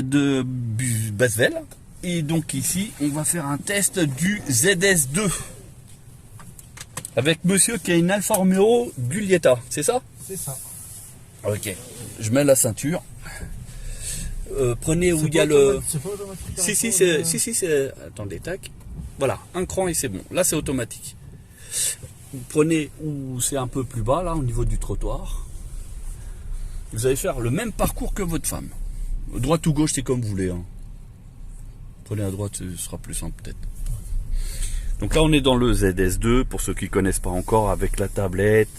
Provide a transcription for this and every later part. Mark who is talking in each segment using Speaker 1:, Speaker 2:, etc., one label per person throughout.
Speaker 1: De Basvel, et donc ici on va faire un test du ZS2 avec monsieur qui a une Alfa Romeo Giulietta, c'est ça?
Speaker 2: C'est ça.
Speaker 1: Ok, je mets la ceinture. Prenez où il y a le...
Speaker 2: C'est pas automatique.
Speaker 1: Si, c'est... Attendez, tac. Voilà, un cran et c'est bon. Là c'est automatique. Vous prenez où c'est un peu plus bas, là, au niveau du trottoir. Vous allez faire le même parcours que votre femme. Droite ou gauche, c'est comme vous voulez. Hein. Prenez à droite, ce sera plus simple peut-être. Donc là, on est dans le ZS2, pour ceux qui ne connaissent pas encore, avec la tablette,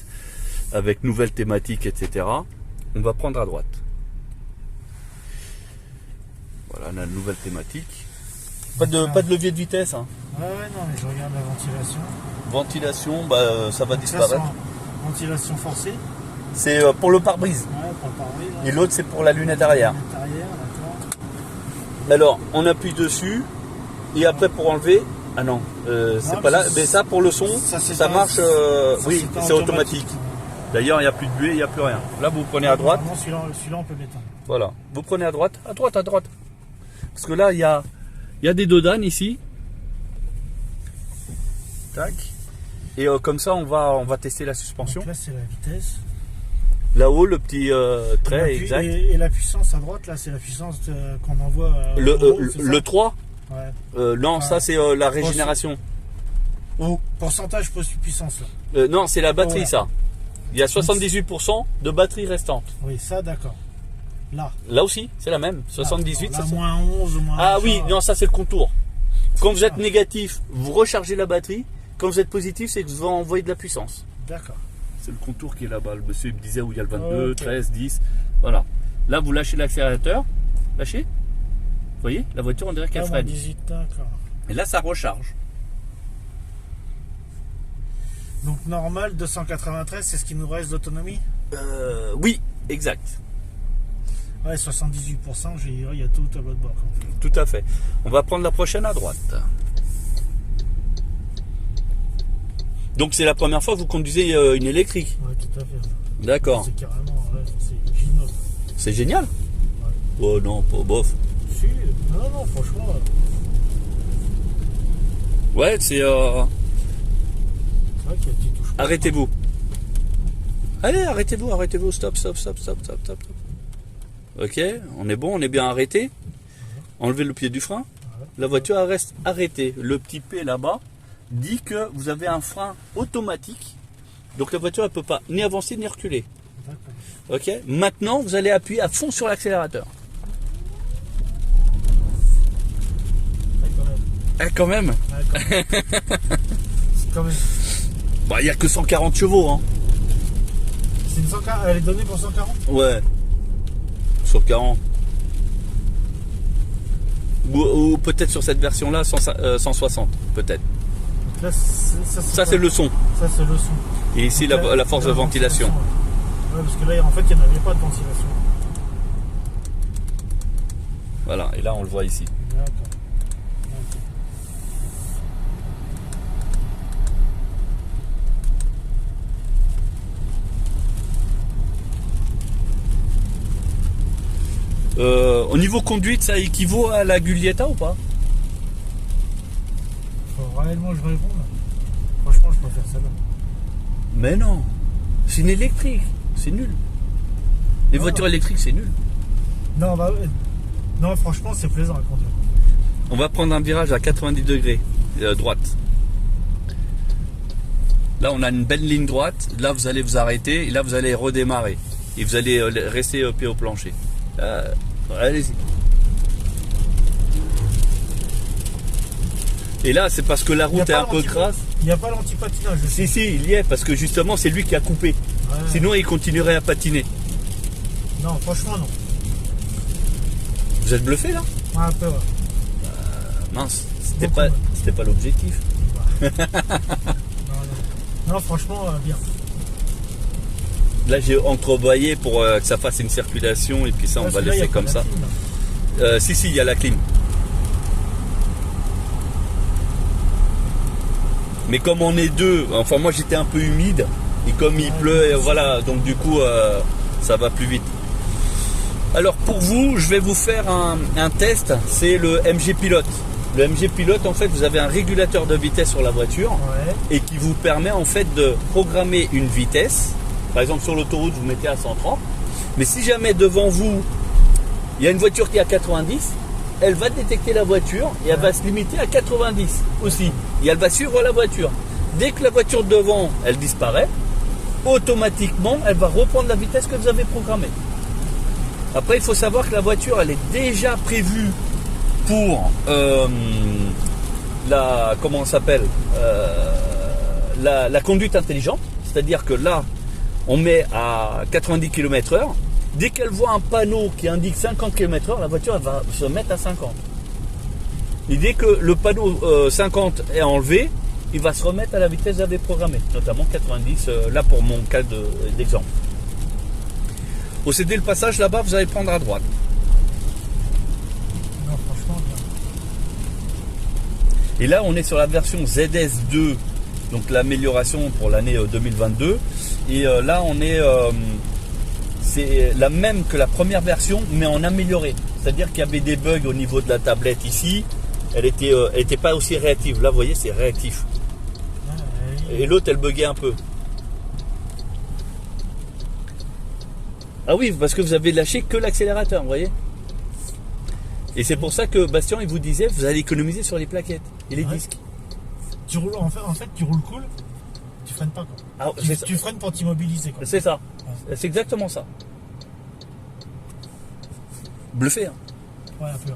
Speaker 1: avec nouvelles thématiques, etc. On va prendre à droite. Voilà, la nouvelle thématique. Pas de levier de vitesse. Hein.
Speaker 2: Ouais, non, mais je regarde la ventilation.
Speaker 1: Ventilation, bah, ça va disparaître.
Speaker 2: Ventilation forcée.
Speaker 1: C'est pour le pare-brise.
Speaker 2: Ouais, pour le pare-brise.
Speaker 1: Et l'autre, c'est pour la lunette arrière. Alors, on appuie dessus. Et après, pour enlever... Ah non, c'est pas là. Mais ça, pour le son, ça marche... oui, c'est automatique. D'ailleurs, il n'y a plus de buée, il n'y a plus rien. Là, vous prenez à droite.
Speaker 2: Non, celui-là, on peut l'éteindre.
Speaker 1: Voilà. Vous prenez à droite. À droite, à droite. Parce que là, il y a des dodanes ici. Tac. Et comme ça, on va tester la suspension.
Speaker 2: Donc là, c'est la vitesse.
Speaker 1: Là-haut, le petit trait, exact.
Speaker 2: Et la puissance à droite, là, c'est la puissance qu'on envoie.
Speaker 1: Le 3
Speaker 2: ouais.
Speaker 1: non, ça, c'est la régénération.
Speaker 2: Ou pourcentage puissance, là.
Speaker 1: Non, c'est la batterie,
Speaker 2: ouais.
Speaker 1: ça. Il y a 78% de batterie restante.
Speaker 2: Oui, ça, d'accord.
Speaker 1: Là aussi, c'est la même. 78,
Speaker 2: là,
Speaker 1: ça.
Speaker 2: moins 11, moins
Speaker 1: Ah
Speaker 2: 1,
Speaker 1: oui, non, ça, c'est le contour. Quand vous êtes
Speaker 2: ça.
Speaker 1: négatif, vous rechargez la batterie. Quand vous êtes positif, c'est que vous envoyez de la puissance.
Speaker 2: D'accord.
Speaker 1: C'est le contour qui est là-bas. Le monsieur me disait où il y a le 22, 13, 10. Voilà. Là, vous lâchez l'accélérateur. Lâchez. Vous voyez, la voiture, on dirait qu'elle freine.
Speaker 2: 18, d'accord.
Speaker 1: Et là, ça recharge.
Speaker 2: Donc, normal, 293, c'est ce qui nous reste d'autonomie?
Speaker 1: Oui, exact.
Speaker 2: Ouais, 78%, il y a tout au tableau de bord.
Speaker 1: Tout à fait. On va prendre la prochaine à droite. Donc, c'est la première fois que vous conduisez une électrique?
Speaker 2: Ouais, tout à fait.
Speaker 1: D'accord.
Speaker 2: C'est carrément, ouais, c'est Gino.
Speaker 1: C'est génial?
Speaker 2: Ouais.
Speaker 1: Oh non, pas bof.
Speaker 2: Si, non, franchement.
Speaker 1: Ouais, c'est...
Speaker 2: C'est vrai qu'il y a une petite touche.
Speaker 1: Arrêtez-vous. Allez, arrêtez-vous. Stop. Ok, on est bon, on est bien arrêté. Enlevez le pied du frein. La voiture elle reste arrêtée. Le petit P là-bas dit que vous avez un frein automatique. Donc la voiture ne peut pas ni avancer ni reculer. Ok, maintenant vous allez appuyer à fond sur l'accélérateur. Quand même.
Speaker 2: Quand même.
Speaker 1: Bah, il n'y a que 140 chevaux. Hein.
Speaker 2: C'est une 140, elle est donnée pour 140?
Speaker 1: Ouais. 140. Ou peut-être sur cette version-là, 160, peut-être.
Speaker 2: Là,
Speaker 1: ça c'est le son.
Speaker 2: Ça, c'est le son.
Speaker 1: Et ici, la force de ventilation.
Speaker 2: Ouais, parce que là, en fait, il n'y en avait pas de ventilation.
Speaker 1: Voilà, et là, on le voit ici.
Speaker 2: D'accord.
Speaker 1: Au niveau conduite, ça équivaut à la Giulietta ou pas?
Speaker 2: Faut réellement que je réponde. Franchement, je préfère celle-là.
Speaker 1: Mais non, c'est une électrique, c'est nul. Les voitures électriques, c'est nul.
Speaker 2: Non, bah, non, franchement, c'est plaisant à conduire.
Speaker 1: On va prendre un virage à 90 degrés, droite. Là, on a une belle ligne droite. Là, vous allez vous arrêter. Et là, vous allez redémarrer. Et vous allez rester pied au plancher. Allez-y. Et là, c'est parce que la
Speaker 2: Il y a
Speaker 1: route est
Speaker 2: pas
Speaker 1: un peu
Speaker 2: l'anti-
Speaker 1: grasse.
Speaker 2: Il n'y a pas l'antipatinage.
Speaker 1: Si, il y est, parce que justement, c'est lui qui a coupé.
Speaker 2: Ouais.
Speaker 1: Sinon, il continuerait à patiner.
Speaker 2: Non, franchement, non.
Speaker 1: Vous êtes bluffé là?
Speaker 2: Ouais, un peu, ouais.
Speaker 1: Mince,
Speaker 2: Beaucoup,
Speaker 1: pas,
Speaker 2: ouais.
Speaker 1: c'était pas l'objectif.
Speaker 2: Non, non, franchement, bien.
Speaker 1: Là, j'ai entrevoyé pour que ça fasse une circulation et puis ça, on
Speaker 2: Parce
Speaker 1: va
Speaker 2: que là, il y a
Speaker 1: laisser
Speaker 2: pas
Speaker 1: comme
Speaker 2: de
Speaker 1: ça.
Speaker 2: clim, là.
Speaker 1: Si, il y a la clim. Mais comme on est deux, enfin moi j'étais un peu humide et comme il pleut, voilà, donc du coup ça va plus vite. Alors pour vous, je vais vous faire un test, c'est le MG Pilote. Le MG Pilote, en fait, vous avez un régulateur de vitesse sur la voiture
Speaker 2: Ouais.
Speaker 1: et qui vous permet en fait de programmer une vitesse. Par exemple sur l'autoroute, vous mettez à 130. Mais si jamais devant vous, il y a une voiture qui est à 90, elle va détecter la voiture et elle va se limiter à 90 aussi. Et elle va suivre la voiture. Dès que la voiture devant, elle disparaît, automatiquement, elle va reprendre la vitesse que vous avez programmée. Après, il faut savoir que la voiture, elle est déjà prévue pour comment on s'appelle la conduite intelligente. C'est-à-dire que là, on met à 90 km/h. Dès qu'elle voit un panneau qui indique 50 km/h, la voiture elle va se mettre à 50. Et dès que le panneau 50 est enlevé, il va se remettre à la vitesse que vous avez programmée, notamment 90, là pour mon cas d'exemple. Au céder le passage, là-bas, vous allez prendre à droite.
Speaker 2: Non, franchement, bien.
Speaker 1: Et là, on est sur la version ZS2, donc l'amélioration pour l'année 2022. Et là, on est... c'est la même que la première version, mais en amélioré. C'est-à-dire qu'il y avait des bugs au niveau de la tablette ici. Elle était pas aussi réactive. Là, vous voyez, c'est réactif.
Speaker 2: Ouais,
Speaker 1: Et l'autre, elle buguait un peu. Ah oui, parce que vous avez lâché que l'accélérateur, vous voyez. Et c'est pour ça que Bastien, il vous disait, vous allez économiser sur les plaquettes et les disques.
Speaker 2: Tu roules, en fait, tu roules cool, tu freines pas, quoi.
Speaker 1: Ah,
Speaker 2: Tu freines pour t'immobiliser, quoi.
Speaker 1: c'est ça. C'est exactement ça. Bluffé, hein.
Speaker 2: Ouais, un peu.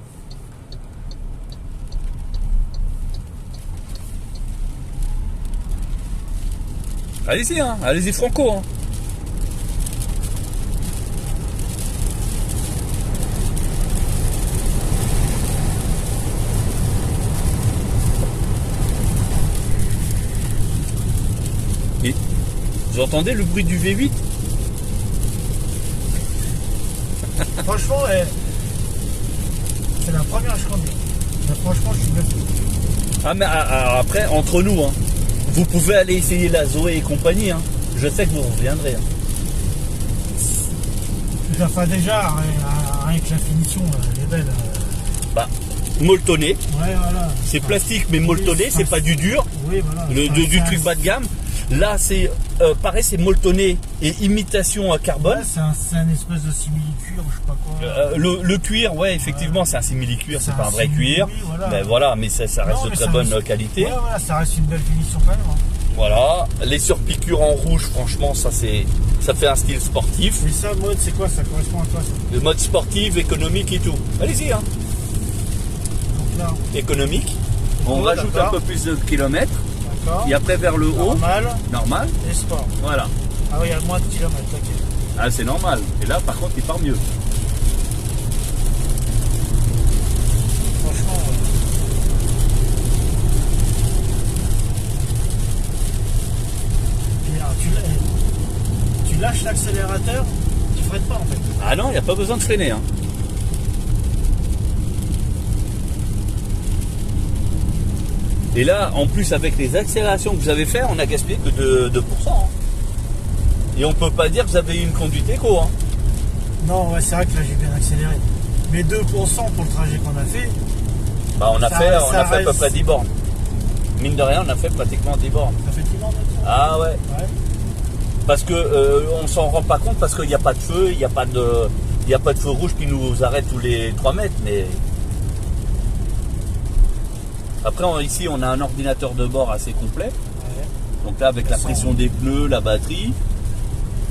Speaker 1: Allez-y, hein. Allez-y franco, hein. Et vous entendez le bruit du V8?
Speaker 2: Franchement, c'est la première que je conduis. Mais franchement, je suis bluffé.
Speaker 1: Ah mais après, entre nous, hein, vous pouvez aller essayer la Zoé et compagnie, hein. Je sais que vous reviendrez. Hein.
Speaker 2: Enfin, déjà, rien que la finition, elle est belle.
Speaker 1: Bah, molletonné.
Speaker 2: Ouais, voilà.
Speaker 1: C'est plastique mais molletonné, c'est pas du dur,
Speaker 2: Oui, voilà.
Speaker 1: du truc bas de gamme. Là, c'est pareil, c'est molletonné et imitation à carbone.
Speaker 2: Ouais, c'est un espèce de simili-cuir, je sais pas quoi.
Speaker 1: Le cuir, ouais, effectivement, c'est un simili-cuir, c'est pas un vrai cuir.
Speaker 2: Voilà.
Speaker 1: Mais voilà, mais ça reste
Speaker 2: Non,
Speaker 1: de
Speaker 2: mais
Speaker 1: très
Speaker 2: ça
Speaker 1: bonne
Speaker 2: reste-
Speaker 1: qualité.
Speaker 2: Ouais, voilà, ça reste une belle finition quand même. Hein.
Speaker 1: Voilà, les surpiqûres en rouge, franchement, ça fait un style sportif.
Speaker 2: Et ça, mode, c'est quoi? Ça correspond à quoi ça?
Speaker 1: Le mode sportif, économique et tout. Allez-y, hein.
Speaker 2: Donc là,
Speaker 1: Économique. On
Speaker 2: Ouais,
Speaker 1: rajoute un
Speaker 2: d'accord.
Speaker 1: peu plus de kilomètres.
Speaker 2: d'accord.
Speaker 1: Et après vers le haut,
Speaker 2: Normal
Speaker 1: normal.
Speaker 2: et sport.
Speaker 1: Voilà.
Speaker 2: Ah oui, il y a moins de kilomètres, ok.
Speaker 1: Ah, c'est normal. Et là, par contre, il part mieux.
Speaker 2: Franchement. Et alors, tu lâches l'accélérateur, tu freines pas en fait.
Speaker 1: Ah non, il n'y a pas besoin de freiner. Hein. Et là, en plus, avec les accélérations que vous avez fait, on a gaspillé que de 2%. Hein. Et on peut pas dire que vous avez eu une conduite éco. Hein.
Speaker 2: Non, ouais, c'est vrai que là j'ai bien accéléré. Mais 2% pour le trajet qu'on a fait,
Speaker 1: Bah, on a
Speaker 2: Ça
Speaker 1: fait
Speaker 2: reste-
Speaker 1: à peu près 10 bornes. Mine de rien, on a fait pratiquement 10 bornes.
Speaker 2: ça fait 10 bornes maintenant.
Speaker 1: Ah ouais.
Speaker 2: Ouais.
Speaker 1: Parce que on s'en rend pas compte parce qu'il n'y a pas de feu, il n'y a pas de feu rouge qui nous arrête tous les 3 mètres. Mais après, ici, on a un ordinateur de bord assez complet.
Speaker 2: Ouais.
Speaker 1: Donc là, avec la pression des pneus, la batterie.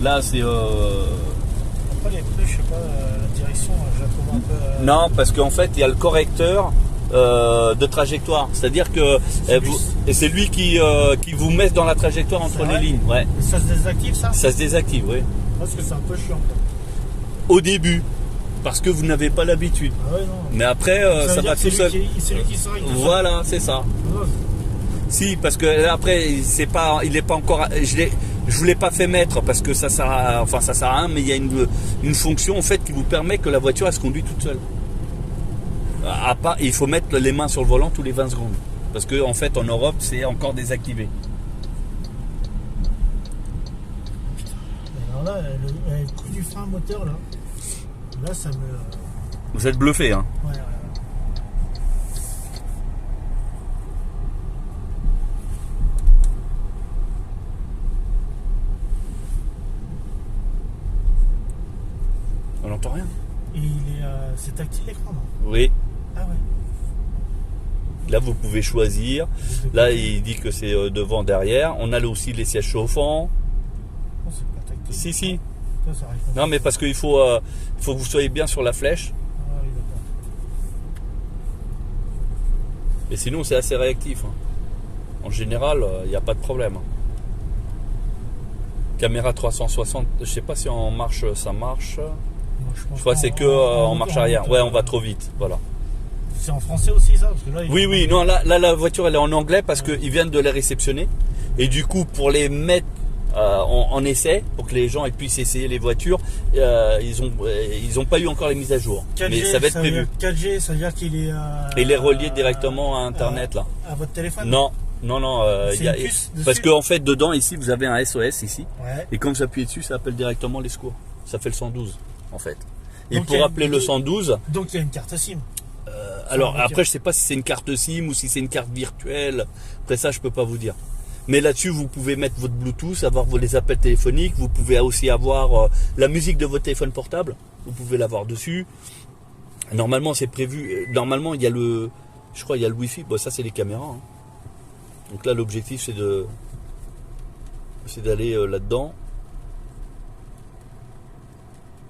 Speaker 1: Là, c'est
Speaker 2: Après les pneus, je sais pas, la direction, je la trouve un peu.
Speaker 1: non, parce qu'en fait, il y a le correcteur de trajectoire. C'est-à-dire que et c'est lui qui vous met dans la trajectoire entre les lignes. Ouais.
Speaker 2: Et ça se désactive ça?
Speaker 1: Ça se désactive, oui.
Speaker 2: Parce que c'est un peu chiant.
Speaker 1: Au début, parce que vous n'avez pas l'habitude.
Speaker 2: Ah ouais, non.
Speaker 1: Mais après, ça va tout seul.
Speaker 2: C'est lui qui sort.
Speaker 1: Voilà, c'est ça.
Speaker 2: Ouais.
Speaker 1: Si, parce que là, après, il n'est pas encore. Je vous l'ai pas fait mettre parce que ça sert à rien, mais il y a une fonction en fait qui vous permet que la voiture elle se conduit toute seule. À part, il faut mettre les mains sur le volant tous les 20 secondes. Parce que en fait en Europe c'est encore désactivé.
Speaker 2: Alors là, le coup du frein moteur là ça me.
Speaker 1: Vous êtes bluffé, hein.
Speaker 2: Ouais.
Speaker 1: On n'entend rien.
Speaker 2: Et c'est tactile l'écran, non?
Speaker 1: Oui.
Speaker 2: Ah ouais.
Speaker 1: Là vous pouvez choisir. Là il dit que c'est devant, derrière. On a aussi les sièges chauffants.
Speaker 2: Non, c'est pas tactile.
Speaker 1: Si.
Speaker 2: Ça arrive pas.
Speaker 1: Non mais parce qu'il faut que vous soyez bien sur la flèche.
Speaker 2: Ah oui, d'accord.
Speaker 1: Et sinon c'est assez réactif. Hein. En général, il n'y a pas de problème. Caméra 360, je sais pas si en marche ça marche.
Speaker 2: Non,
Speaker 1: Je crois que c'est que en marche arrière. Ouais, on va trop vite. Voilà.
Speaker 2: C'est en français aussi ça? Parce que là,
Speaker 1: Oui, non, là la voiture elle est en anglais parce qu'ils viennent de les réceptionner. Et du coup, pour les mettre en essai, pour que les gens puissent essayer les voitures, ils ont pas eu encore les mises à jour.
Speaker 2: 4G,
Speaker 1: mais ça va être prévu.
Speaker 2: 4G, ça veut dire qu'il est.
Speaker 1: Il est relié directement à Internet là.
Speaker 2: À votre téléphone?
Speaker 1: Non.
Speaker 2: C'est une puce dessus?
Speaker 1: Parce qu'en fait, dedans, ici, vous avez un SOS ici.
Speaker 2: Ouais.
Speaker 1: Et quand vous appuyez dessus, ça appelle directement les secours. Ça fait le 112, en fait. Et
Speaker 2: Donc,
Speaker 1: pour appeler le 112...
Speaker 2: Donc, il y a une carte SIM.
Speaker 1: Alors, après, je sais pas si c'est une carte SIM ou si c'est une carte virtuelle. Après ça, je peux pas vous dire. Mais là-dessus, vous pouvez mettre votre Bluetooth, avoir les appels téléphoniques. Vous pouvez aussi avoir la musique de votre téléphone portable. Vous pouvez l'avoir dessus. Normalement, c'est prévu. Normalement, il y a le... Je crois il y a le Wi-Fi. Bon, ça, c'est les caméras. Hein. Donc là, l'objectif, c'est d'aller là-dedans.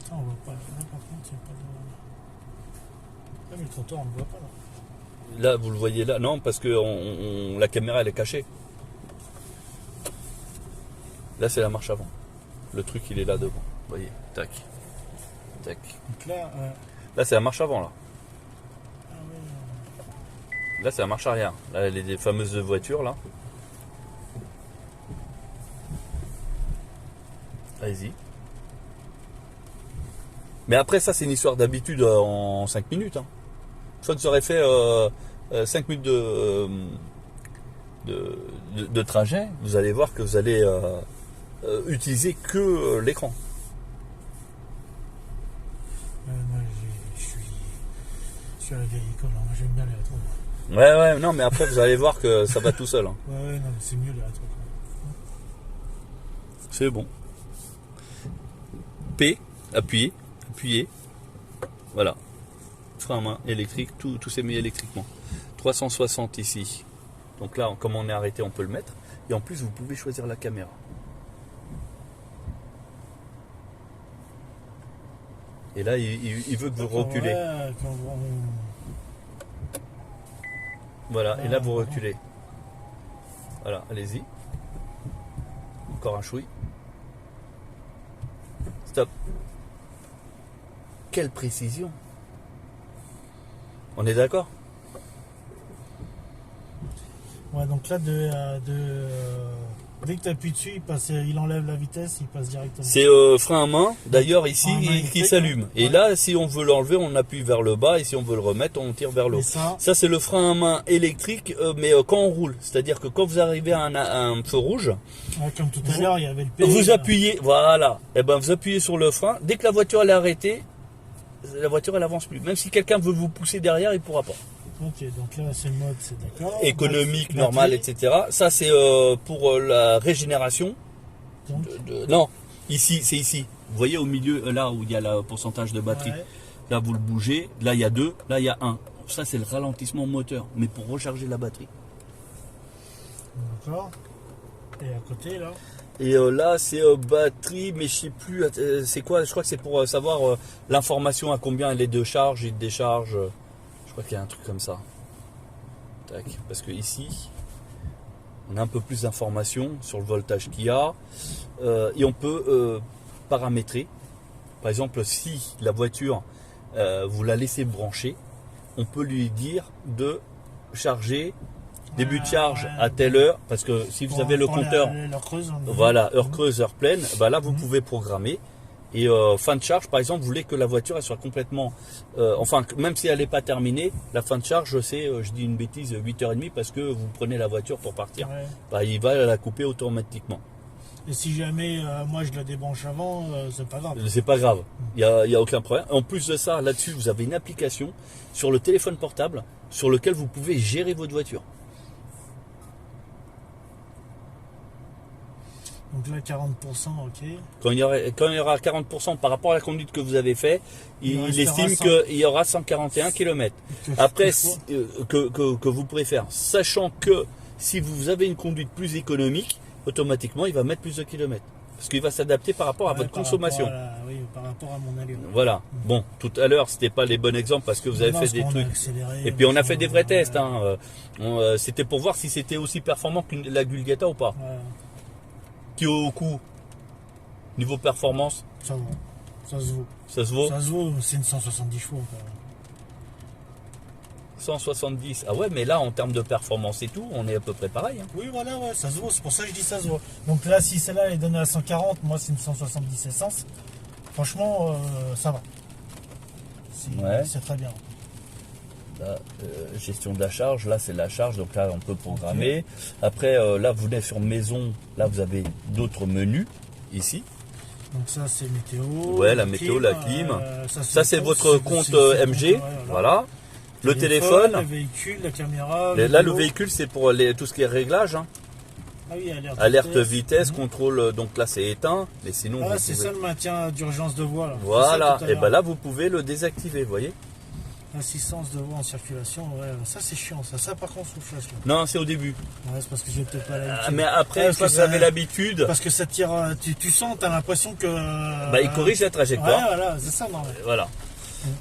Speaker 2: Ça, on voit pas. Là, par contre, il n'y a pas de. Là, mais le trottoir, on ne le voit pas là.
Speaker 1: Là, vous le voyez là. Non, parce que la caméra, elle est cachée. Là, c'est la marche avant. Le truc, il est là devant. Vous voyez, tac. Tac.
Speaker 2: Donc là,
Speaker 1: Là, c'est la marche avant, là.
Speaker 2: ah ouais.
Speaker 1: Là, c'est la marche arrière. Là, les fameuses voitures, là. Allez-y. Mais après, ça, c'est une histoire d'habitude en 5 minutes. Hein. Ça vous aurait fait 5 minutes de trajet. Vous allez voir que vous allez utiliser que l'écran.
Speaker 2: Moi, je suis à la vieille école. Hein. Moi, j'aime bien les rétros.
Speaker 1: Ouais, non, mais après, vous allez voir que ça va tout seul. Hein.
Speaker 2: Ouais, non, mais c'est mieux les rétros.
Speaker 1: C'est bon. P, appuyez. Voilà. Frein à main électrique, tout s'est mis électriquement. 360 ici. Donc là, comme on est arrêté, on peut le mettre. Et en plus, vous pouvez choisir la caméra. Et là, il veut que vous reculez.
Speaker 2: Ouais,
Speaker 1: Voilà, et là, vous reculez. Voilà, allez-y. Encore un chouï. Stop. Quelle précision. On est d'accord?
Speaker 2: Ouais, donc là, dès que tu appuies dessus, il enlève la vitesse, il passe directement.
Speaker 1: C'est frein à main, d'ailleurs ici, qui s'allume. Et là, si on veut l'enlever, on appuie vers le bas, et si on veut le remettre, on tire vers le haut. Ça, c'est le frein à main électrique, mais quand on roule. C'est-à-dire que quand vous arrivez à un feu rouge,
Speaker 2: ouais, comme tout à l'heure, il y avait le P.
Speaker 1: Vous appuyez, voilà. Et ben, vous appuyez sur le frein. Dès que la voiture elle est arrêtée, la voiture elle avance plus. Même si quelqu'un veut vous pousser derrière, il pourra pas.
Speaker 2: Ok, donc là c'est le mode, c'est d'accord.
Speaker 1: Économique, normal, etc. Ça c'est pour la régénération. Non, ici, c'est ici. Vous voyez au milieu, là où il y a le pourcentage de batterie. Ouais. Là vous le bougez, là il y a 2, là il y a 1. Ça c'est le ralentissement moteur, mais pour recharger la batterie.
Speaker 2: D'accord. Et à côté là.
Speaker 1: Et là c'est batterie, mais je sais plus, c'est quoi, je crois que c'est pour savoir l'information à combien elle est de charge et de décharge. Je crois qu'il y a un truc comme ça. Tac. Parce que ici, on a un peu plus d'informations sur le voltage qu'il y a. Et on peut paramétrer. Par exemple, si la voiture, vous la laissez brancher, on peut lui dire de charger, début de charge à telle heure, parce que si vous avez le compteur,
Speaker 2: l'heure creuse,
Speaker 1: voilà, heure creuse, heure pleine, bah là vous pouvez programmer. Et fin de charge, par exemple, vous voulez que la voiture elle soit complètement, enfin, même si elle n'est pas terminée, la fin de charge, c'est, je dis une bêtise, 8h30 parce que vous prenez la voiture pour partir.
Speaker 2: Ouais.
Speaker 1: Bah, il va la couper automatiquement.
Speaker 2: Et si jamais moi je la débranche avant, c'est pas grave.
Speaker 1: C'est pas grave, il y a aucun problème. En plus de ça, là-dessus, vous avez une application sur le téléphone portable sur lequel vous pouvez gérer votre voiture.
Speaker 2: Donc là 40%, ok.
Speaker 1: Quand il y aura 40% par rapport à la conduite que vous avez fait, il estime
Speaker 2: 100.
Speaker 1: qu'il y aura 141 km. Après, que vous pourrez faire, sachant que si vous avez une conduite plus économique, automatiquement il va mettre plus de kilomètres. Parce qu'il va s'adapter par rapport à votre consommation.
Speaker 2: Oui, par rapport à mon allure.
Speaker 1: Voilà. Bon, tout à l'heure, c'était pas les bons exemples parce que vous avez fait des trucs. Et puis on a fait des vrais tests. Hein. C'était pour voir si c'était aussi performant que la Gulgata ou pas.
Speaker 2: Ouais.
Speaker 1: Qui au coup, niveau performance,
Speaker 2: Ça vaut. Ça se vaut.
Speaker 1: ça se vaut
Speaker 2: Ça se vaut, c'est une 170 chevaux. Quoi.
Speaker 1: 170. Ah ouais, mais là, en termes de performance et tout, on est à peu près pareil. Hein.
Speaker 2: Oui, voilà, ouais, ça se vaut. C'est pour ça que je dis ça se vaut. Donc là, si celle-là elle est donnée à 140, moi c'est une 170 essence. Franchement, ça va. C'est très bien.
Speaker 1: Là, gestion de la charge, là c'est la charge, donc là on peut programmer. Okay. Après, là vous venez sur maison, là vous avez d'autres menus ici.
Speaker 2: Donc ça c'est météo.
Speaker 1: Ouais, la météo, la clim. Ça c'est votre compte MG, voilà. Le téléphone.
Speaker 2: Le véhicule, la caméra.
Speaker 1: Là le véhicule c'est pour tout ce qui est réglage. Hein.
Speaker 2: Ah oui,
Speaker 1: alerte vitesse, contrôle, donc là c'est éteint, mais sinon.
Speaker 2: Ah, c'est ça le maintien d'urgence de voie. Là.
Speaker 1: Voilà, et ben là vous pouvez le désactiver, vous voyez.
Speaker 2: Assistance de voie en circulation, ouais, ça c'est chiant, ça par contre souffle.
Speaker 1: Non, c'est au début.
Speaker 2: Ouais, c'est parce que j'ai peut-être pas l'habitude.
Speaker 1: Mais après, une fois que vous avez l'habitude.
Speaker 2: Parce que ça tire, tu sens, t'as l'impression que.
Speaker 1: Bah, il corrige la trajectoire.
Speaker 2: Ouais, voilà, c'est ça, non.
Speaker 1: Voilà.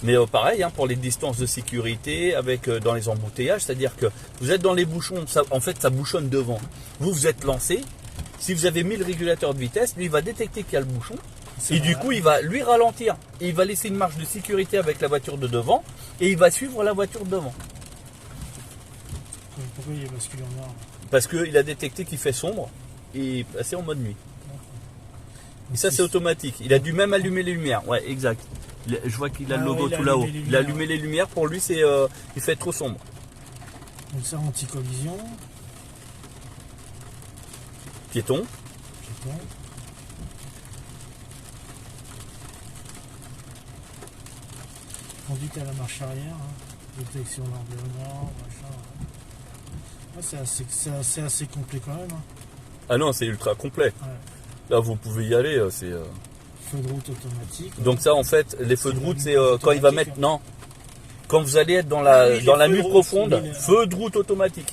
Speaker 1: Mais pareil, hein, pour les distances de sécurité, avec dans les embouteillages, c'est-à-dire que vous êtes dans les bouchons, ça, en fait ça bouchonne devant. Vous êtes lancé, si vous avez mis le régulateur de vitesse, lui il va détecter qu'il y a le bouchon, et du coup il va lui ralentir, et il va laisser une marge de sécurité avec la voiture de devant, et il va suivre la voiture de devant.
Speaker 2: Pourquoi il est basculé en noir?
Speaker 1: Parce qu'il a détecté qu'il fait sombre, et passé en mode nuit. Et ça c'est automatique, il a dû même allumer les lumières, ouais exact. Je vois qu'il a le logo tout là-haut. Il a allumé les lumières. Pour lui, c'est il fait trop sombre.
Speaker 2: Donc ça, anti-collision.
Speaker 1: Piéton.
Speaker 2: Conduite à la marche arrière. Hein. Détection d'environnement, machin. Ouais, c'est assez complet quand même. Hein.
Speaker 1: Ah non, c'est ultra complet. Ouais. Là, vous pouvez y aller. C'est.
Speaker 2: Feu de route automatique.
Speaker 1: Donc ça en fait les feux de route c'est quand il va mettre quand vous allez être dans la nuit profonde, feu de route automatique.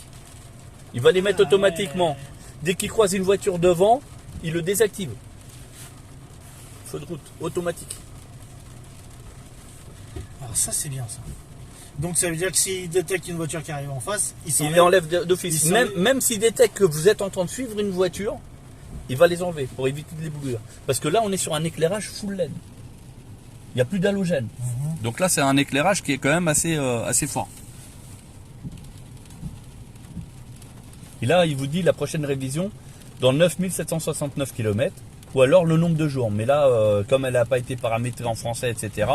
Speaker 1: Il va les mettre automatiquement. Dès qu'il croise une voiture devant, il le désactive. Feu de route automatique.
Speaker 2: Alors ça c'est bien ça. Donc ça veut dire que s'il détecte une voiture qui arrive en face,
Speaker 1: il les enlève d'office. Même s'il détecte que vous êtes en train de suivre une voiture, il va les enlever pour éviter de les bouillir. Parce que là, on est sur un éclairage full LED. Il n'y a plus d'halogène. Donc là, c'est un éclairage qui est quand même assez fort. Et là, il vous dit la prochaine révision dans 9769 km ou alors le nombre de jours. Mais là, comme elle n'a pas été paramétrée en français, etc.,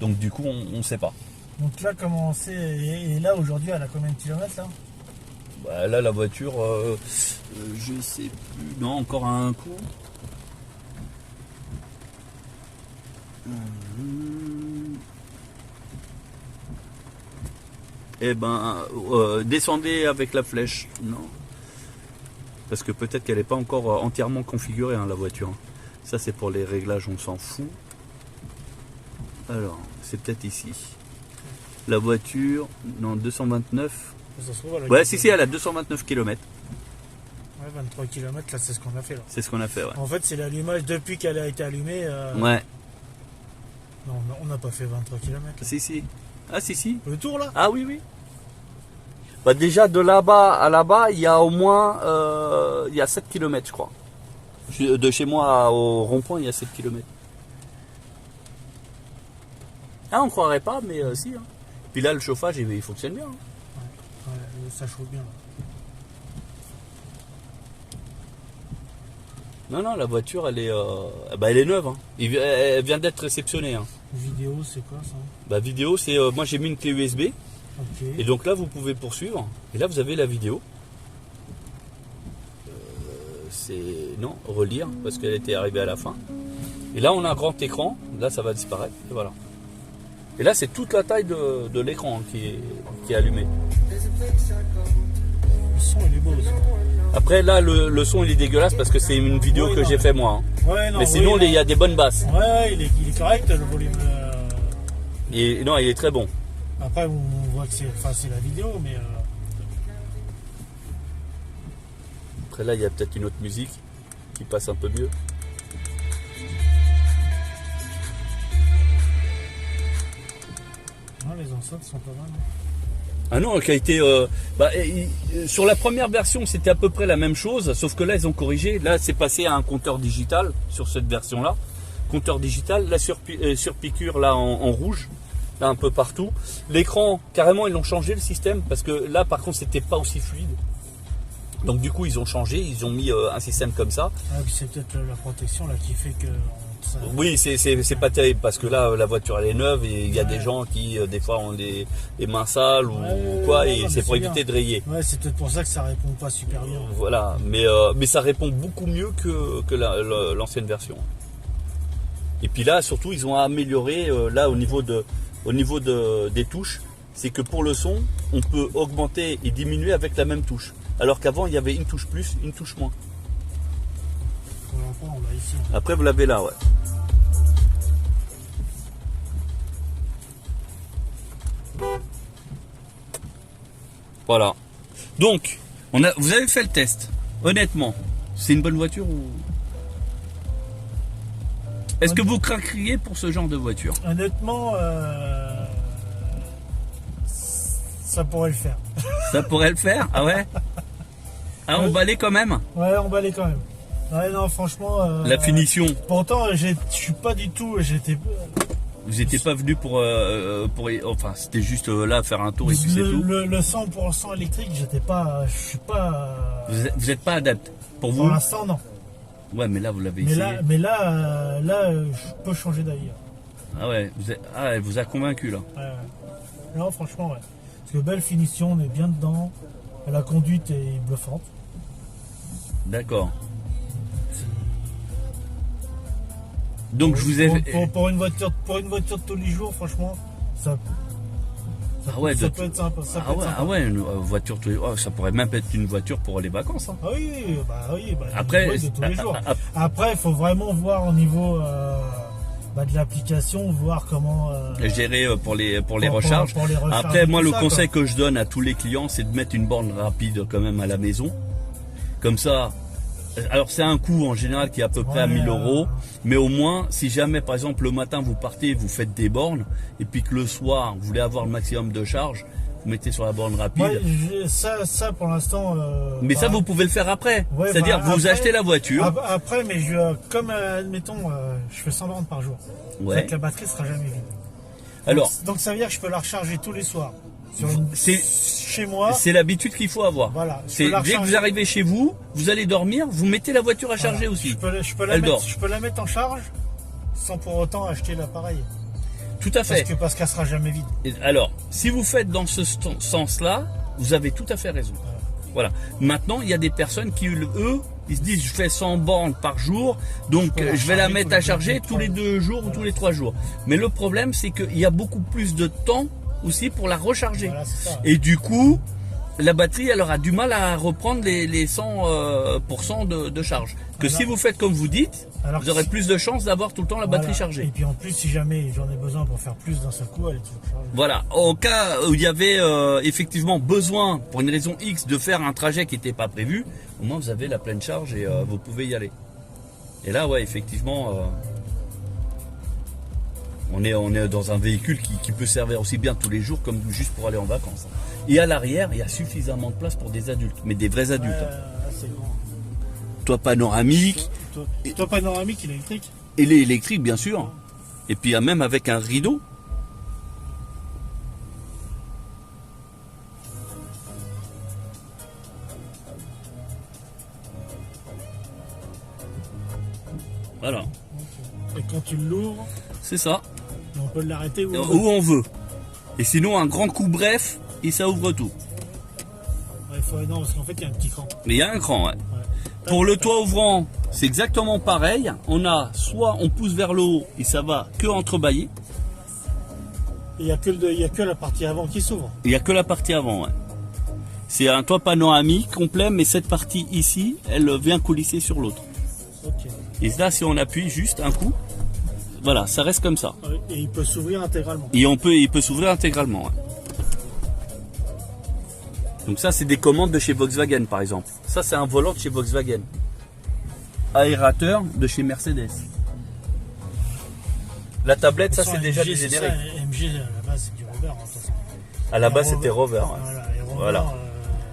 Speaker 1: donc du coup, on ne sait pas.
Speaker 2: Donc là, comment on sait? Et là, aujourd'hui, elle a combien de kilomètres là?
Speaker 1: Bah, là, la voiture, je sais plus. Non, encore à un coup. Eh ben, descendez avec la flèche. Non. Parce que peut-être qu'elle n'est pas encore entièrement configurée, hein, la voiture. Ça, c'est pour les réglages, on s'en fout. Alors, c'est peut-être ici. La voiture, non, 229. Ouais, si, elle a 229 km.
Speaker 2: Ouais, 23 km, là, c'est ce qu'on a fait.
Speaker 1: C'est ce qu'on a fait, ouais.
Speaker 2: En fait, c'est l'allumage depuis qu'elle a été allumée.
Speaker 1: Ouais.
Speaker 2: Non, on n'a pas fait 23 km.
Speaker 1: Si. Ah, si.
Speaker 2: Le tour, là?
Speaker 1: Ah, oui. Bah déjà de là-bas à là-bas, il y a au moins il y a 7 km je crois. De chez moi au rond-point, il y a 7 km. Ah, on croirait pas, mais si. Hein. Puis là, le chauffage, il fonctionne bien. Hein.
Speaker 2: Ouais, ça chauffe bien.
Speaker 1: Non, non, la voiture, elle est neuve. Hein. Elle vient d'être réceptionnée. Hein.
Speaker 2: Vidéo, c'est quoi ça?
Speaker 1: Bah, vidéo, c'est moi j'ai mis une clé USB.
Speaker 2: Okay.
Speaker 1: Et donc là, vous pouvez poursuivre. Et là, vous avez la vidéo. Non, relire, parce qu'elle était arrivée à la fin. Et là, on a un grand écran. Là, ça va disparaître. Et voilà. Et là, c'est toute la taille de l'écran qui est allumé.
Speaker 2: Le son, il est beau aussi.
Speaker 1: Après, là, le son, il est dégueulasse parce que c'est une vidéo que j'ai fait moi. Hein.
Speaker 2: Ouais, non,
Speaker 1: mais sinon, il y a des bonnes basses.
Speaker 2: Ouais, il est correct, le volume.
Speaker 1: Et, non, il est très bon.
Speaker 2: Après, on voit que c'est la vidéo, mais...
Speaker 1: Après, là, il y a peut-être une autre musique qui passe un peu mieux.
Speaker 2: Non, les enceintes sont pas mal.
Speaker 1: Ah non, qui a été... sur la première version, c'était à peu près la même chose, sauf que là, ils ont corrigé. Là, c'est passé à un compteur digital sur cette version-là. Compteur digital, la surpiqûre là en rouge, là un peu partout. L'écran, carrément, ils l'ont changé le système, parce que là, par contre, c'était pas aussi fluide. Donc du coup, ils ont changé, ils ont mis un système comme ça.
Speaker 2: Ah, puis c'est peut-être la protection là qui fait que...
Speaker 1: Oui, c'est pas terrible parce que là, la voiture elle est neuve et il y a des gens qui, des fois, ont les mains sales ou quoi, et c'est pour éviter de rayer.
Speaker 2: Ouais, c'est peut-être pour ça que ça répond pas super bien.
Speaker 1: Voilà, mais ça répond beaucoup mieux que l'ancienne version. Et puis là, surtout, ils ont amélioré là au niveau des touches. C'est que pour le son, on peut augmenter et diminuer avec la même touche. Alors qu'avant, il y avait une touche plus, une touche moins.
Speaker 2: On l'a ici.
Speaker 1: Après, vous l'avez là, ouais. Voilà. Donc, vous avez fait le test. Honnêtement, c'est une bonne voiture ou... Est-ce que vous craqueriez pour ce genre de voiture?
Speaker 2: Honnêtement, ça pourrait le faire.
Speaker 1: Ça pourrait le faire? Ah ouais? Ah, emballé quand même?
Speaker 2: Ouais, emballé quand même. Ouais, non, franchement...
Speaker 1: la finition.
Speaker 2: Pourtant, je suis pas du tout...
Speaker 1: Vous n'étiez pas venu pour enfin, c'était juste là faire un tour et puis c'est tout.
Speaker 2: Le 100% électrique, je suis pas...
Speaker 1: Vous n'êtes pas adepte? Pour vous?
Speaker 2: Pour l'instant, non.
Speaker 1: Ouais, mais là, vous l'avez essayé.
Speaker 2: Mais là, je peux changer d'avis.
Speaker 1: Ah ouais, elle vous a convaincu là.
Speaker 2: Ouais. Non, franchement, ouais. Parce que belle finition, on est bien dedans. La conduite est bluffante.
Speaker 1: D'accord. Donc je vous ai...
Speaker 2: Pour une voiture de tous les jours, franchement, ça peut être sympa.
Speaker 1: Ah ouais, une voiture, ça pourrait même être une voiture pour les vacances. Hein.
Speaker 2: Ah oui,
Speaker 1: après,
Speaker 2: de tous les jours. Après, il faut vraiment voir au niveau de l'application, voir comment
Speaker 1: gérer pour les recharges.
Speaker 2: Pour les recharges.
Speaker 1: Après, moi, le conseil que je donne à tous les clients, c'est de mettre une borne rapide quand même à la maison. Comme ça. Alors c'est un coût en général qui est à peu près à 1000 €, mais au moins si jamais par exemple le matin vous partez, vous faites des bornes et puis que le soir vous voulez avoir le maximum de charge, vous mettez sur la borne rapide.
Speaker 2: Ouais, ça pour l'instant.
Speaker 1: Mais ça vous pouvez le faire après, c'est-à-dire vous achetez la voiture.
Speaker 2: Après, mais comme admettons, je fais 100 bornes par jour.
Speaker 1: Ouais.
Speaker 2: Donc la batterie sera jamais vide.
Speaker 1: Alors.
Speaker 2: Donc ça veut dire que je peux la recharger tous les soirs. Chez moi.
Speaker 1: C'est l'habitude qu'il faut avoir.
Speaker 2: Voilà.
Speaker 1: Dès que vous arrivez chez vous, vous allez dormir, vous mettez la voiture à charger aussi.
Speaker 2: Je peux la mettre en charge sans pour autant acheter l'appareil.
Speaker 1: Tout à fait.
Speaker 2: Parce qu'elle sera jamais vide.
Speaker 1: Alors, si vous faites dans ce sens-là, vous avez tout à fait raison. Voilà. Maintenant, il y a des personnes qui, eux, ils se disent, je fais 100 bornes par jour, donc je vais la mettre à charger tous les 2 jours ou tous les 3 jours. Mais le problème, c'est qu'il y a beaucoup plus de temps aussi pour la recharger.
Speaker 2: Voilà,
Speaker 1: et du coup, la batterie, elle aura du mal à reprendre les 100% de charge. Que si vous faites comme vous dites, vous aurez plus de chances d'avoir tout le temps la batterie chargée.
Speaker 2: Et puis en plus, si jamais j'en ai besoin pour faire plus d'un seul coup, elle est toujours chargée.
Speaker 1: Voilà. Au cas où il y avait effectivement besoin, pour une raison X, de faire un trajet qui n'était pas prévu, au moins vous avez la pleine charge et vous pouvez y aller. Et là, ouais, effectivement... on est dans un véhicule qui peut servir aussi bien tous les jours comme juste pour aller en vacances. Et à l'arrière, il y a suffisamment de place pour des adultes, mais des vrais adultes.
Speaker 2: C'est grand.
Speaker 1: Toit panoramique.
Speaker 2: Toi panoramique, il est électrique.
Speaker 1: Et les électriques, bien sûr. Et puis même avec un rideau. Voilà.
Speaker 2: Et quand tu l'ouvres,
Speaker 1: C'est ça.
Speaker 2: on peut l'arrêter où
Speaker 1: On veut. Et sinon, un grand coup bref, et ça ouvre tout.
Speaker 2: Non, parce qu'en fait, il y a un petit cran.
Speaker 1: Mais il y a un cran, ouais. Pour le toit ouvrant, c'est exactement pareil. On a soit on pousse vers le haut et ça va que entrebâiller.
Speaker 2: Il n'y a que la partie avant qui s'ouvre.
Speaker 1: Il n'y a que la partie avant, ouais. C'est un toit panoramique complet, mais cette partie ici, elle vient coulisser sur l'autre.
Speaker 2: Ok.
Speaker 1: Et là, si on appuie juste un coup, voilà, ça reste comme ça.
Speaker 2: Et il peut s'ouvrir intégralement.
Speaker 1: Et il peut s'ouvrir intégralement. Ouais. Donc ça, c'est des commandes de chez Volkswagen, par exemple. Ça, c'est un volant de chez Volkswagen. Aérateur de chez Mercedes. La tablette, ça, c'est déjà du générique.
Speaker 2: MG, à la base, c'est du Rover. De toute façon.
Speaker 1: À la base, c'était Rover.
Speaker 2: Voilà.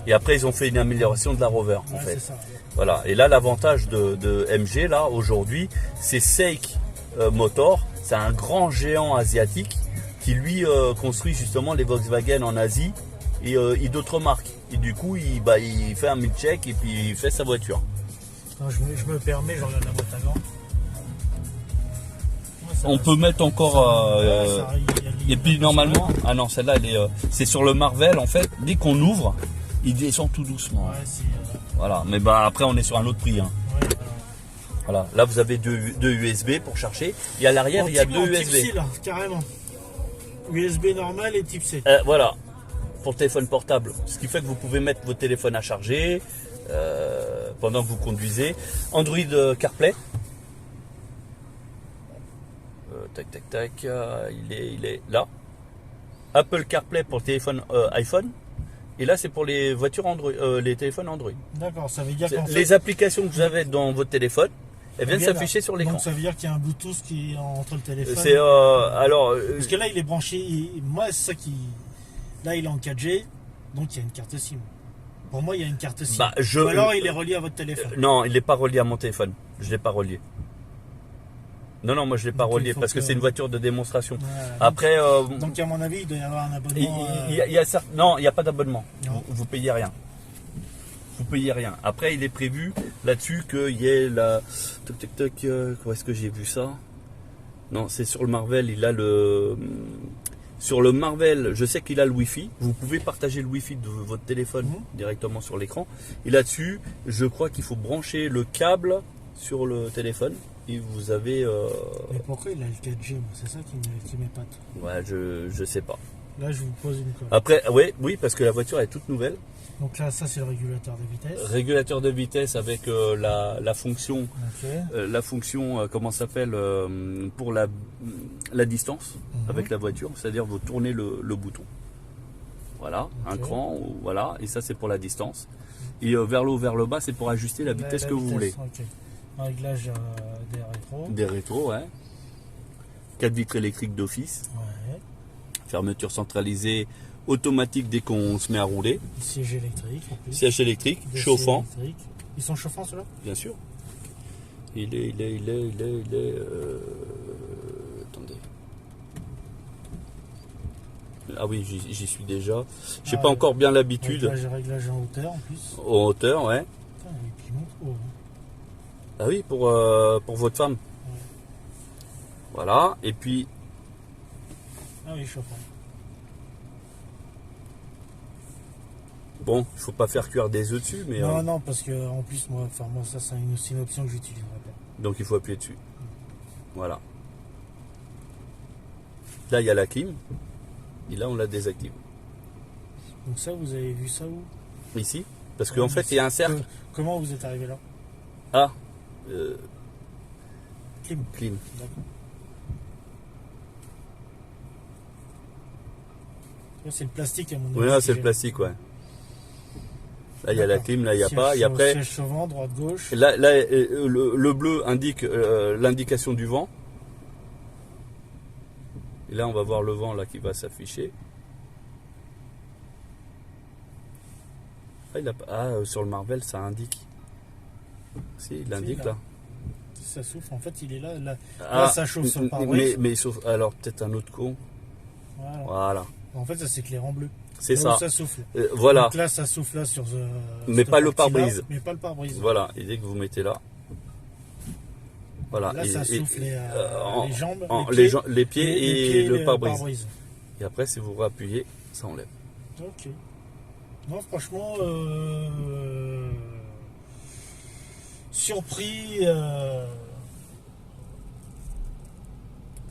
Speaker 1: Et après, ils ont fait une amélioration de la Rover, en fait.
Speaker 2: Ça.
Speaker 1: Voilà. Et là, l'avantage de MG, là, aujourd'hui, c'est Seik Motor. C'est un grand géant asiatique qui, lui, construit justement les Volkswagen en Asie et d'autres marques. Et du coup, il fait un mid-check et puis il fait sa voiture.
Speaker 2: Non, je me permets, je regarde la boîte avant.
Speaker 1: On peut mettre encore... et puis normalement... Ah non, celle-là, c'est sur le Marvel, en fait. Dès qu'on ouvre, il descend tout doucement. Voilà, mais après, on est sur un autre prix. Hein. Voilà, là, vous avez deux USB pour chercher. Et à l'arrière, il y a deux USB.
Speaker 2: Type C, là, carrément. USB normal et type C.
Speaker 1: Voilà, pour le téléphone portable. Ce qui fait que vous pouvez mettre votre téléphone à charger pendant que vous conduisez. Android CarPlay. Tac, il est là. Apple CarPlay pour le téléphone iPhone. Et là, c'est pour les voitures Android, les téléphones Android.
Speaker 2: D'accord, ça veut dire qu'en fait,
Speaker 1: les applications que vous avez dans votre téléphone, elles viennent s'afficher sur l'écran.
Speaker 2: Donc ça veut dire qu'il y a un Bluetooth qui est entre le téléphone.
Speaker 1: Parce
Speaker 2: que là, il est branché. Moi, c'est ça qui. Là, il est en 4G, donc il y a une carte SIM. Pour moi, il y a une carte SIM. Ou alors, il est relié à votre téléphone.
Speaker 1: Non, il n'est pas relié à mon téléphone. Je ne l'ai pas relié. Non, moi je ne l'ai pas relié parce que c'est une voiture de démonstration. Après.
Speaker 2: Donc, à mon avis, il doit y avoir un abonnement.
Speaker 1: Non, il n'y a pas d'abonnement. Vous payez rien. Vous payez rien. Après, il est prévu là-dessus qu'il y ait la. Où est-ce que j'ai vu ça? Non, c'est sur le Marvel. Il a le. Sur le Marvel, je sais qu'il a le Wi-Fi. Vous pouvez partager le Wi-Fi de votre téléphone directement sur l'écran. Et là-dessus, je crois qu'il faut brancher le câble sur le téléphone. Et vous avez.
Speaker 2: Mais pourquoi il a le 4G? C'est ça qui m'épate.
Speaker 1: Ouais, je sais pas.
Speaker 2: Là, je vous pose une colle.
Speaker 1: Après, oui, parce que la voiture est toute nouvelle.
Speaker 2: Donc là, ça, c'est le régulateur de vitesse.
Speaker 1: Régulateur de vitesse avec la fonction. La fonction, comment ça s'appelle pour la distance avec la voiture. C'est-à-dire, vous tournez le bouton. Voilà, un cran, voilà. Et ça, c'est pour la distance. Et vers le haut, vers le bas, c'est pour ajuster la vitesse que vous voulez.
Speaker 2: Réglage des rétros.
Speaker 1: Des rétros, ouais. 4 vitres électriques d'office.
Speaker 2: Ouais.
Speaker 1: Fermeture centralisée automatique dès qu'on se met à rouler.
Speaker 2: Siège électrique en plus.
Speaker 1: Siège électrique, chauffant.
Speaker 2: Ils sont chauffants ceux-là?
Speaker 1: Bien sûr. Il est. Attendez. Ah oui, j'y suis déjà. J'ai pas encore bien l'habitude.
Speaker 2: Réglage en hauteur en plus.
Speaker 1: En hauteur, ouais.
Speaker 2: Putain, et puis monte haut.
Speaker 1: Ah oui, pour votre femme. Ouais. Voilà, et puis.
Speaker 2: Ah oui, chauffant.
Speaker 1: Bon, il faut pas faire cuire des œufs dessus, mais.
Speaker 2: Non, parce que en plus, moi ça, c'est une option que j'utiliserai pas.
Speaker 1: Donc il faut appuyer dessus. Voilà. Là, il y a la clim. Et là, on la désactive.
Speaker 2: Donc ça, vous avez vu ça où?
Speaker 1: Ici. Parce qu'en fait, il y a un cercle.
Speaker 2: Comment vous êtes arrivé là?
Speaker 1: Ah.
Speaker 2: Clim. D'accord. C'est le plastique à mon avis.
Speaker 1: Oui, là, c'est le plastique, ouais. Là, il y a la clim, là, il n'y a pas. Et après.
Speaker 2: Siège chauvant, droite, gauche.
Speaker 1: Là le bleu indique l'indication du vent. Et là, on va voir le vent là qui va s'afficher. Ah, sur le Marvel, ça indique. Si, il indique là.
Speaker 2: Si ça souffle, en fait, il est là. Là, ça chauffe sur le
Speaker 1: pare-brise. Mais sauf, alors peut-être un autre con. Voilà.
Speaker 2: En fait, ça s'éclaire en bleu.
Speaker 1: C'est ça.
Speaker 2: Ça souffle.
Speaker 1: Voilà.
Speaker 2: Donc là, ça souffle là sur.
Speaker 1: Mais pas le pare-brise.
Speaker 2: Mais pas le pare-brise.
Speaker 1: Voilà. Et dès que vous mettez là. Voilà.
Speaker 2: Là, ça souffle les jambes,
Speaker 1: les pieds et le pare-brise. Et après, si vous réappuyez, ça enlève.
Speaker 2: Ok. Non, franchement, surpris.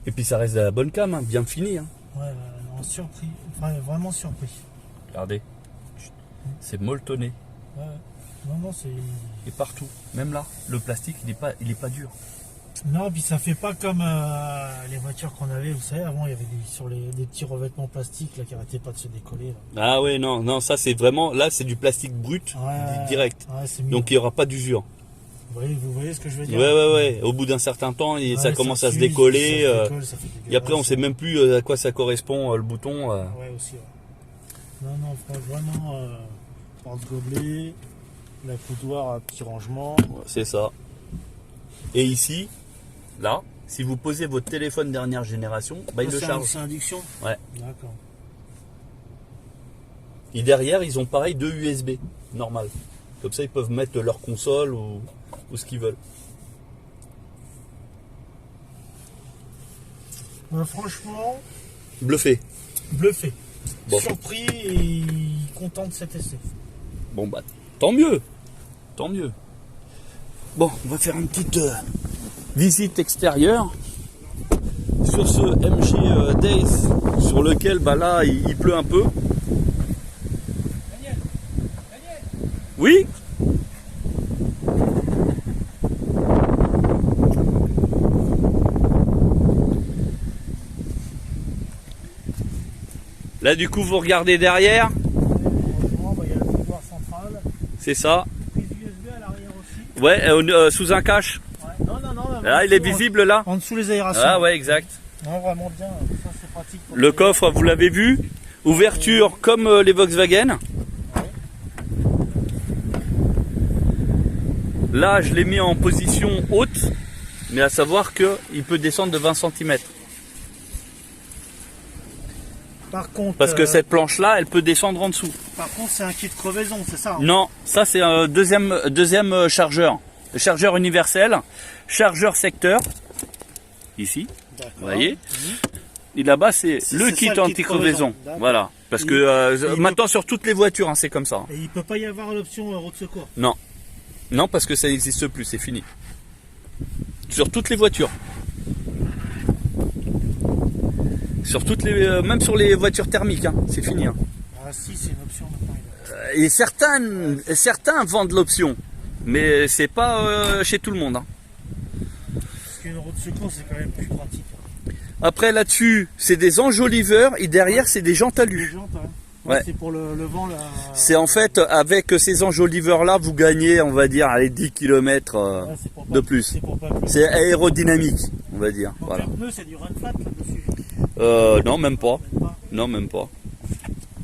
Speaker 1: Et puis ça reste de la bonne cam, hein, bien fini. Hein.
Speaker 2: Ouais, non, surpris. Enfin, vraiment surpris.
Speaker 1: Regardez. C'est molletonné.
Speaker 2: Ouais. Non, c'est.
Speaker 1: Et partout. Même là, le plastique, il est pas dur.
Speaker 2: Non, puis ça fait pas comme les voitures qu'on avait, vous savez, avant il y avait des petits revêtements plastiques là, qui arrêtaient pas de se décoller. Là.
Speaker 1: Ah ouais, non, ça c'est vraiment, là c'est du plastique brut, direct.
Speaker 2: Ouais,
Speaker 1: donc il n'y aura pas d'usure.
Speaker 2: Vous voyez ce que je veux dire?
Speaker 1: Ouais. Au bout d'un certain temps, ça commence à se décoller. Et après on sait même plus à quoi ça correspond, le bouton.
Speaker 2: Ouais, aussi. Ouais. Non, vraiment, porte-gobelet, la coudoir à petit rangement.
Speaker 1: Ouais, c'est ça. Et ici, là, si vous posez votre téléphone dernière génération, bah, il le charge.
Speaker 2: C'est induction?
Speaker 1: Ouais.
Speaker 2: D'accord.
Speaker 1: Et derrière, ils ont pareil 2 USB, normal. Comme ça, ils peuvent mettre leur console ou ce qu'ils veulent.
Speaker 2: Franchement...
Speaker 1: Bluffé.
Speaker 2: Bon. Surpris et content de cet essai.
Speaker 1: Bon, bah, tant mieux. Bon, on va faire une petite visite extérieure sur ce MG Days sur lequel bah là il pleut un peu.
Speaker 2: Daniel.
Speaker 1: Oui. Là du coup vous regardez derrière.
Speaker 2: Il y a le couloir central.
Speaker 1: C'est ça.
Speaker 2: Ouais,
Speaker 1: sous un cache.
Speaker 2: Ouais. Non.
Speaker 1: Là, il est visible là.
Speaker 2: En dessous les aérations.
Speaker 1: Ah ouais, exact.
Speaker 2: Non, vraiment bien. Ça, c'est pratique.
Speaker 1: Le coffre, vous l'avez vu. Ouverture comme les Volkswagen.
Speaker 2: Ouais.
Speaker 1: Là, je l'ai mis en position haute, mais à savoir qu'il peut descendre de 20 cm.
Speaker 2: Par contre,
Speaker 1: parce que cette planche-là, elle peut descendre en dessous.
Speaker 2: Par contre, c'est un kit crevaison, c'est ça?
Speaker 1: Non, ça c'est un deuxième chargeur. Le chargeur universel, chargeur secteur, ici, vous voyez. Et là-bas, c'est le kit anti-crevaison. Voilà, parce que maintenant sur toutes les voitures, hein, c'est comme ça.
Speaker 2: Et il ne peut pas y avoir l'option roue de secours?
Speaker 1: Non, parce que ça n'existe plus, c'est fini. Sur toutes les voitures. Sur toutes les, même sur les voitures thermiques, hein, c'est fini. Hein.
Speaker 2: Ah si, c'est une option maintenant.
Speaker 1: Et certains vendent l'option, mais c'est pas chez tout le monde. Hein.
Speaker 2: Parce qu'une roue de secours, c'est quand même plus pratique.
Speaker 1: Après là-dessus, c'est des enjoliveurs et derrière c'est des jantes alu.
Speaker 2: Ouais. C'est pour le vent là.
Speaker 1: C'est en fait avec ces enjoliveurs là, vous gagnez, on va dire, allez, 10 km de plus. C'est aérodynamique, on va dire.
Speaker 2: Donc
Speaker 1: voilà.
Speaker 2: le pneu, c'est du run flat là-dessus?
Speaker 1: Non, même pas. Non, même pas.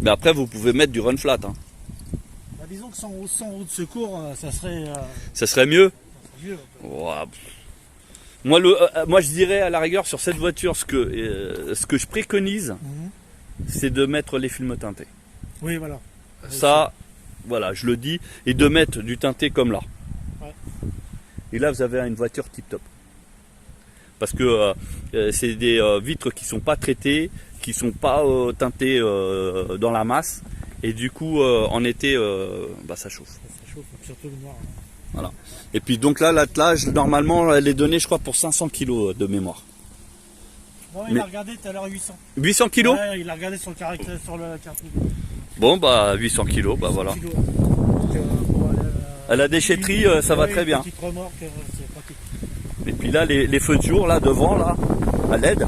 Speaker 1: Mais après, vous pouvez mettre du run flat. Hein.
Speaker 2: Bah, disons que sans roue de secours, ça serait.
Speaker 1: Ça serait mieux.
Speaker 2: Ouais.
Speaker 1: Moi, je dirais à la rigueur sur cette voiture, ce que je préconise, c'est de mettre les films teintés.
Speaker 2: Oui, voilà.
Speaker 1: Ça, voilà, je le dis, et de mettre du teinté comme là.
Speaker 2: Ouais.
Speaker 1: Et là, vous avez une voiture tip-top. Parce que c'est des vitres qui sont pas traitées, qui sont pas teintées dans la masse, et du coup, en été, ça chauffe.
Speaker 2: Ça chauffe, surtout le noir.
Speaker 1: Voilà. Et puis donc là, l'attelage, normalement, elle est donnée, je crois, pour 500 kg de mémoire.
Speaker 2: Non, il a regardé tout à l'heure 800.
Speaker 1: 800 kg?
Speaker 2: Ouais, il a regardé sur le caractère, sur le carton.
Speaker 1: Bon, 800 kg, voilà.
Speaker 2: Kilos, donc,
Speaker 1: à la déchetterie, ça va très bien.
Speaker 2: Petite remorque, c'est pratique.
Speaker 1: Et puis là, les feux de jour, là, devant, là, à LED.